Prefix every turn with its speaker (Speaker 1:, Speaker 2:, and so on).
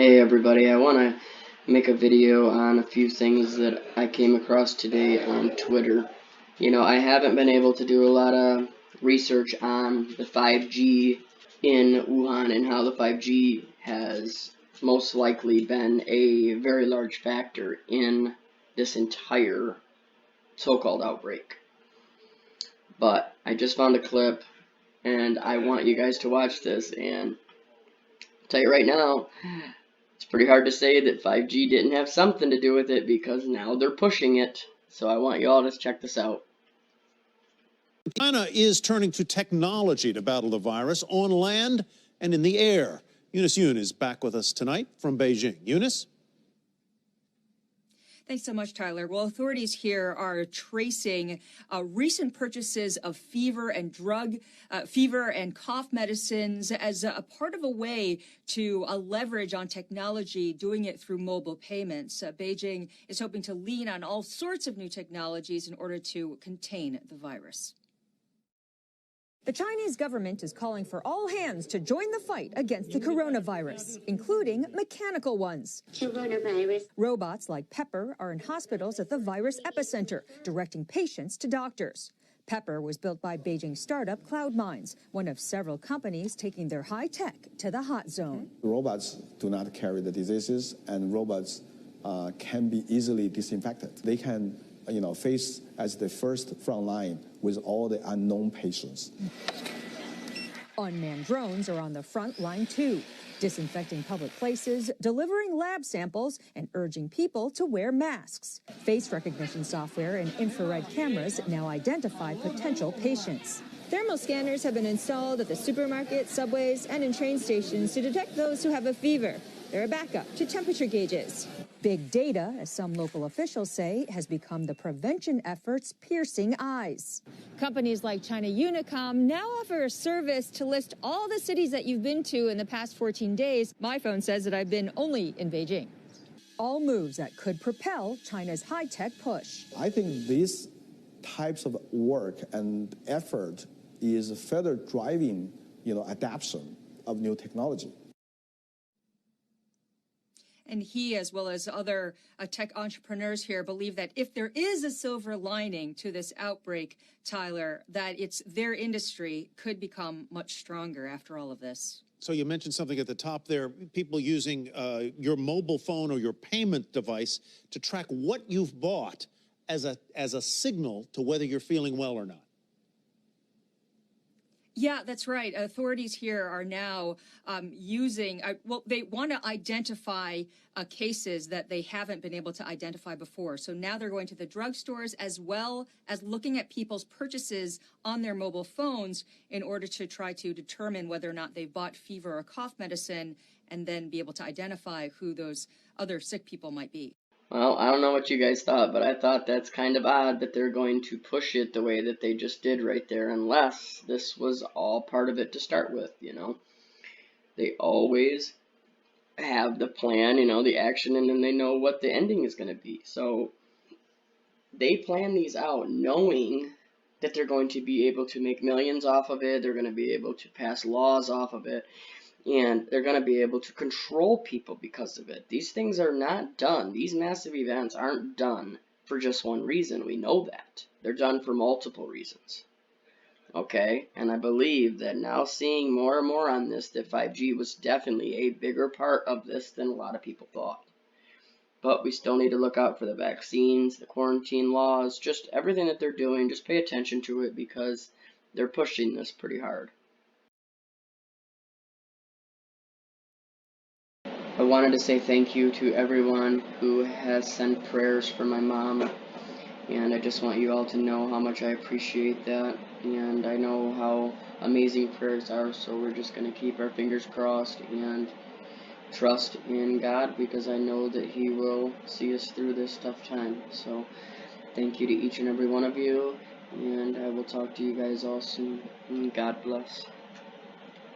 Speaker 1: Hey everybody, I want to make a video on a few things that I came across today on Twitter. You know, I haven't been able to do a lot of research on the 5G in Wuhan and how the 5G has most likely been a very large factor in this entire so-called outbreak. But I just found a clip and I want you guys to watch this, and I'll tell you right now, it's pretty hard to say that 5G didn't have something to do with it, because now they're pushing it. So I want you all to check this out.
Speaker 2: China is turning to technology to battle the virus on land and in the air. Eunice Yoon is back with us tonight from Beijing. Eunice?
Speaker 3: Thanks so much, Tyler. Well, authorities here are tracing recent purchases of fever and cough medicines as a part of a way to leverage on technology, doing it through mobile payments. Beijing is hoping to lean on all sorts of new technologies in order to contain the virus.
Speaker 4: The Chinese government is calling for all hands to join the fight against the coronavirus, including mechanical ones. Robots like Pepper are in hospitals at the virus epicenter, directing patients to doctors. Pepper was built by Beijing startup Cloud9, one of several companies taking their high tech to the hot zone.
Speaker 5: Robots do not carry the diseases, and robots can be easily disinfected. They can face as the first front line with all the unknown patients.
Speaker 4: Unmanned drones are on the front line too, disinfecting public places, delivering lab samples, and urging people to wear masks. Face recognition software and infrared cameras now identify potential patients.
Speaker 6: Thermal scanners have been installed at the supermarkets, subways, and in train stations to detect those who have a fever. They're a backup to temperature gauges.
Speaker 4: Big data, as some local officials say, has become the prevention effort's piercing eyes.
Speaker 6: Companies like China Unicom now offer a service to list all the cities that you've been to in the past 14 days. My phone says that I've been only in Beijing.
Speaker 4: All moves that could propel China's high-tech push.
Speaker 5: I think these types of work and effort is further driving, adoption of new technology.
Speaker 3: And he, as well as other tech entrepreneurs here, believe that if there is a silver lining to this outbreak, Tyler, that it's their industry could become much stronger after all of this.
Speaker 2: So you mentioned something at the top there, people using your mobile phone or your payment device to track what you've bought as a signal to whether you're feeling well or not.
Speaker 3: Yeah, that's right. Authorities here are now using, they want to identify cases that they haven't been able to identify before. So now they're going to the drugstores as well as looking at people's purchases on their mobile phones in order to try to determine whether or not they've bought fever or cough medicine, and then be able to identify who those other sick people might be.
Speaker 1: Well, I don't know what you guys thought, but I thought that's kind of odd that they're going to push it the way that they just did right there, unless this was all part of it to start with, They always have the plan, the action, and then they know what the ending is going to be. So they plan these out knowing that they're going to be able to make millions off of it, they're going to be able to pass laws off of it, and they're going to be able to control people because of it. These things are not done. These massive events aren't done for just one reason. We know that. They're done for multiple reasons. Okay? And I believe that now, seeing more and more on this, that 5G was definitely a bigger part of this than a lot of people thought. But we still need to look out for the vaccines, the quarantine laws, just everything that they're doing. Just pay attention to it, because they're pushing this pretty hard. I wanted to say thank you to everyone who has sent prayers for my mom, and I just want you all to know how much I appreciate that, and I know how amazing prayers are, so we're just going to keep our fingers crossed and trust in God, because I know that He will see us through this tough time. So thank you to each and every one of you, and I will talk to you guys all soon, and God bless.